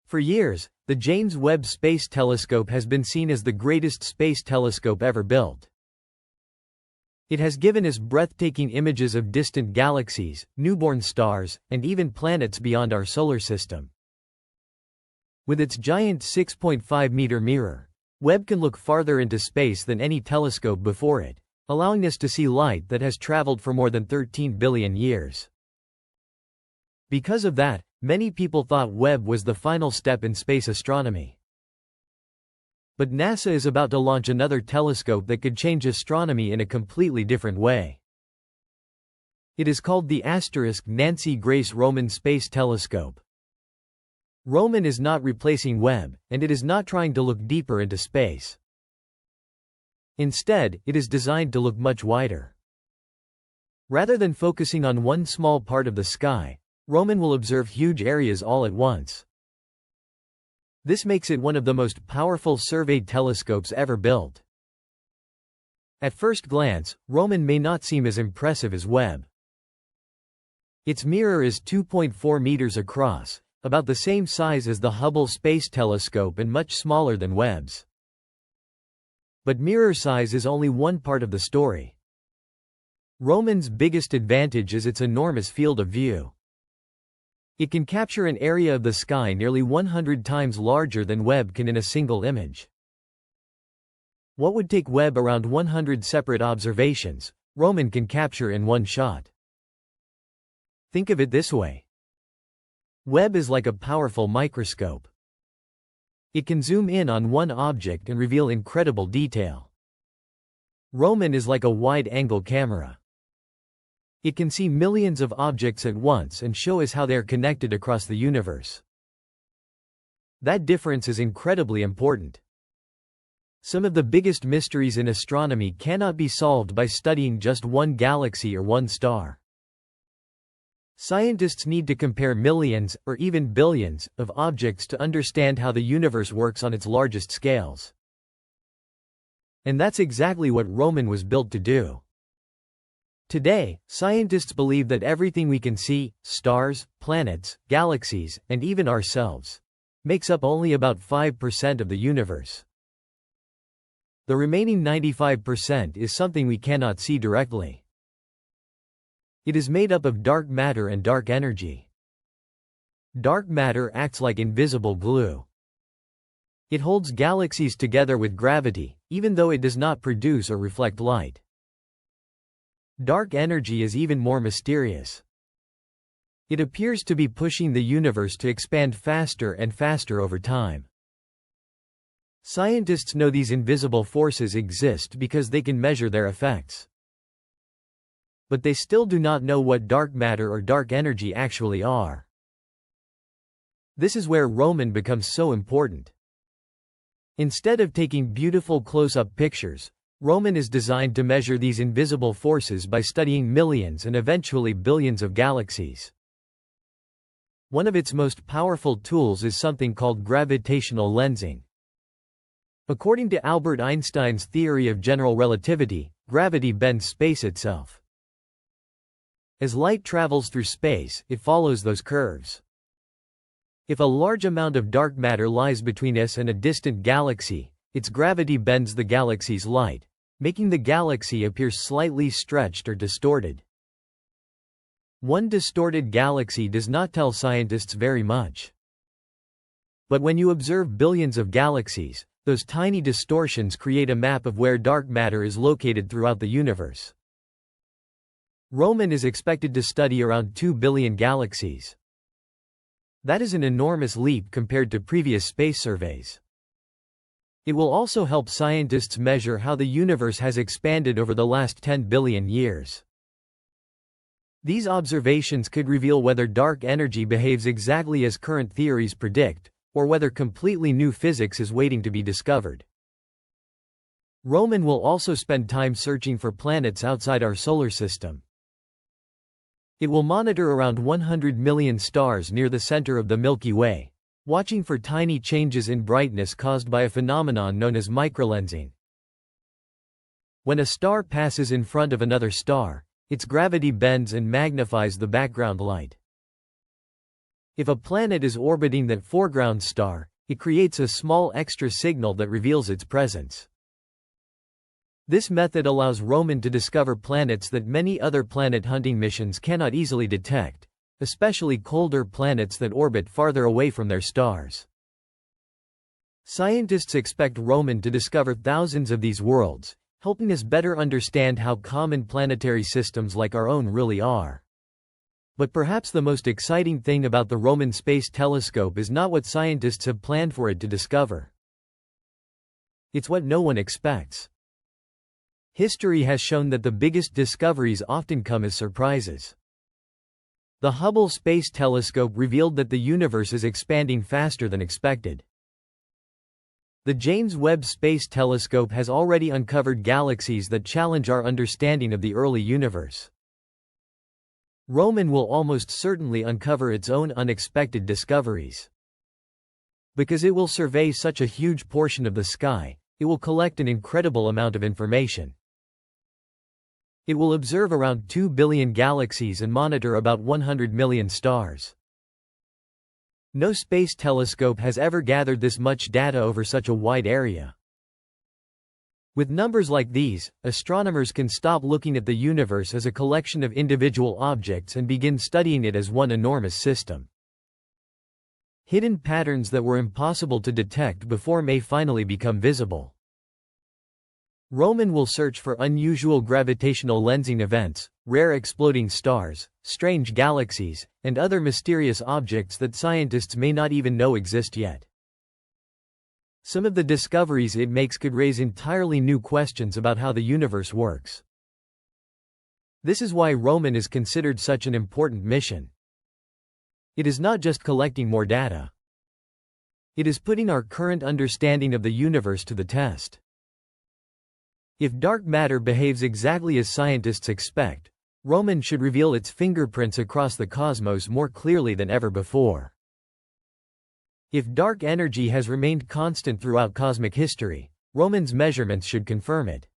For years, the James Webb Space Telescope has been seen as the greatest space telescope ever built. It has given us breathtaking images of distant galaxies, newborn stars, and even planets beyond our solar system. With its giant 6.5-meter mirror, Webb can look farther into space than any telescope before it, allowing us to see light that has traveled for more than 13 billion years. Because of that, many people thought Webb was the final step in space astronomy. But NASA is about to launch another telescope that could change astronomy in a completely different way. It is called the Nancy Grace Roman Space Telescope. Roman is not replacing Webb, and it is not trying to look deeper into space. Instead, it is designed to look much wider. Rather than focusing on one small part of the sky, Roman will observe huge areas all at once. This makes it one of the most powerful surveyed telescopes ever built. At first glance, Roman may not seem as impressive as Webb. Its mirror is 2.4 meters across, about the same size as the Hubble Space Telescope and much smaller than Webb's. But mirror size is only one part of the story. Roman's biggest advantage is its enormous field of view. It can capture an area of the sky nearly 100 times larger than Webb can in a single image. What would take Webb around 100 separate observations, Roman can capture in one shot. Think of it this way. Webb is like a powerful microscope. It can zoom in on one object and reveal incredible detail. Roman is like a wide-angle camera. It can see millions of objects at once and show us how they are connected across the universe. That difference is incredibly important. Some of the biggest mysteries in astronomy cannot be solved by studying just one galaxy or one star. Scientists need to compare millions, or even billions, of objects to understand how the universe works on its largest scales. And that's exactly what Roman was built to do. Today, scientists believe that everything we can see, stars, planets, galaxies, and even ourselves, makes up only about 5% of the universe. The remaining 95% is something we cannot see directly. It is made up of dark matter and dark energy. Dark matter acts like invisible glue. It holds galaxies together with gravity, even though it does not produce or reflect light. Dark energy is even more mysterious. It appears to be pushing the universe to expand faster and faster over time. Scientists know these invisible forces exist because they can measure their effects. But they still do not know what dark matter or dark energy actually are. This is where Roman becomes so important. Instead of taking beautiful close-up pictures, Roman is designed to measure these invisible forces by studying millions and eventually billions of galaxies. One of its most powerful tools is something called gravitational lensing. According to Albert Einstein's theory of general relativity, gravity bends space itself. As light travels through space, it follows those curves. If a large amount of dark matter lies between us and a distant galaxy, its gravity bends the galaxy's light, making the galaxy appear slightly stretched or distorted. One distorted galaxy does not tell scientists very much. But when you observe billions of galaxies, those tiny distortions create a map of where dark matter is located throughout the universe. Roman is expected to study around 2 billion galaxies. That is an enormous leap compared to previous space surveys. It will also help scientists measure how the universe has expanded over the last 10 billion years. These observations could reveal whether dark energy behaves exactly as current theories predict, or whether completely new physics is waiting to be discovered. Roman will also spend time searching for planets outside our solar system. It will monitor around 100 million stars near the center of the Milky Way, watching for tiny changes in brightness caused by a phenomenon known as microlensing. When a star passes in front of another star, its gravity bends and magnifies the background light. If a planet is orbiting that foreground star, it creates a small extra signal that reveals its presence. This method allows Roman to discover planets that many other planet hunting missions cannot easily detect, especially colder planets that orbit farther away from their stars. Scientists expect Roman to discover thousands of these worlds, helping us better understand how common planetary systems like our own really are. But perhaps the most exciting thing about the Roman Space Telescope is not what scientists have planned for it to discover. It's what no one expects. History has shown that the biggest discoveries often come as surprises. The Hubble Space Telescope revealed that the universe is expanding faster than expected. The James Webb Space Telescope has already uncovered galaxies that challenge our understanding of the early universe. Roman will almost certainly uncover its own unexpected discoveries. Because it will survey such a huge portion of the sky, it will collect an incredible amount of information. It will observe around 2 billion galaxies and monitor about 100 million stars. No space telescope has ever gathered this much data over such a wide area. With numbers like these, astronomers can stop looking at the universe as a collection of individual objects and begin studying it as one enormous system. Hidden patterns that were impossible to detect before may finally become visible. Roman will search for unusual gravitational lensing events, rare exploding stars, strange galaxies, and other mysterious objects that scientists may not even know exist yet. Some of the discoveries it makes could raise entirely new questions about how the universe works. This is why Roman is considered such an important mission. It is not just collecting more data. It is putting our current understanding of the universe to the test. If dark matter behaves exactly as scientists expect, Roman should reveal its fingerprints across the cosmos more clearly than ever before. If dark energy has remained constant throughout cosmic history, Roman's measurements should confirm it.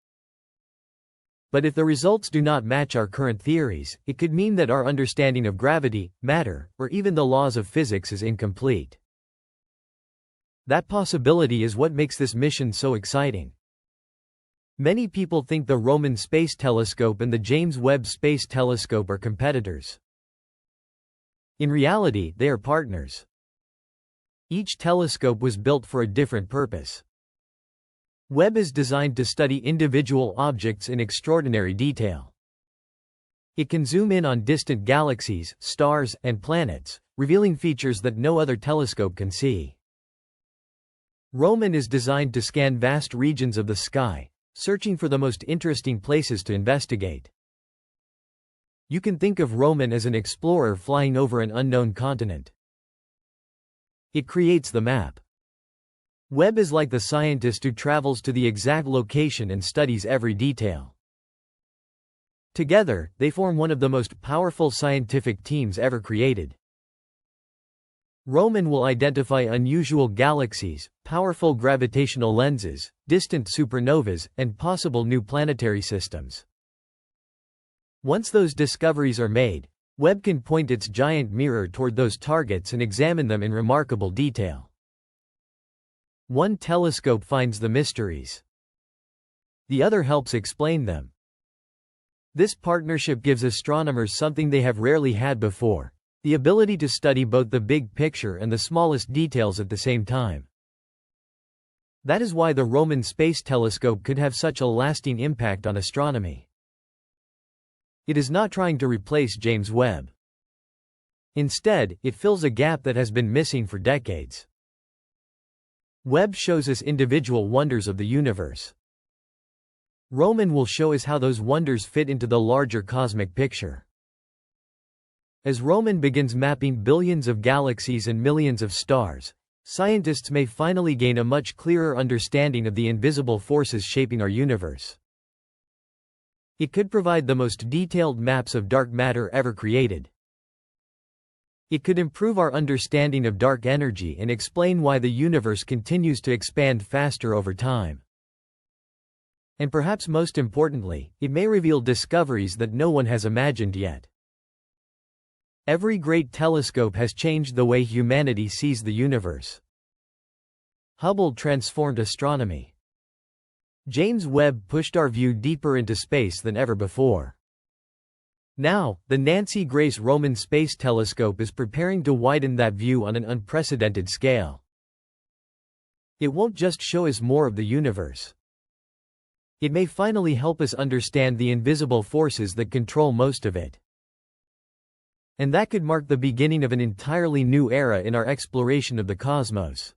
But if the results do not match our current theories, it could mean that our understanding of gravity, matter, or even the laws of physics is incomplete. That possibility is what makes this mission so exciting. Many people think the Roman Space Telescope and the James Webb Space Telescope are competitors. In reality, they are partners. Each telescope was built for a different purpose. Webb is designed to study individual objects in extraordinary detail. It can zoom in on distant galaxies, stars, and planets, revealing features that no other telescope can see. Roman is designed to scan vast regions of the sky, searching for the most interesting places to investigate. You can think of Roman as an explorer flying over an unknown continent. It creates the map. Webb is like the scientist who travels to the exact location and studies every detail. Together, they form one of the most powerful scientific teams ever created. Roman will identify unusual galaxies, powerful gravitational lenses, distant supernovas, and possible new planetary systems. Once those discoveries are made, Webb can point its giant mirror toward those targets and examine them in remarkable detail. One telescope finds the mysteries. The other helps explain them. This partnership gives astronomers something they have rarely had before: the ability to study both the big picture and the smallest details at the same time. That is why the Roman Space Telescope could have such a lasting impact on astronomy. It is not trying to replace James Webb. Instead, it fills a gap that has been missing for decades. Webb shows us individual wonders of the universe. Roman will show us how those wonders fit into the larger cosmic picture. As Roman begins mapping billions of galaxies and millions of stars, scientists may finally gain a much clearer understanding of the invisible forces shaping our universe. It could provide the most detailed maps of dark matter ever created. It could improve our understanding of dark energy and explain why the universe continues to expand faster over time. And perhaps most importantly, it may reveal discoveries that no one has imagined yet. Every great telescope has changed the way humanity sees the universe. Hubble transformed astronomy. James Webb pushed our view deeper into space than ever before. Now, the Nancy Grace Roman Space Telescope is preparing to widen that view on an unprecedented scale. It won't just show us more of the universe. It may finally help us understand the invisible forces that control most of it. And that could mark the beginning of an entirely new era in our exploration of the cosmos.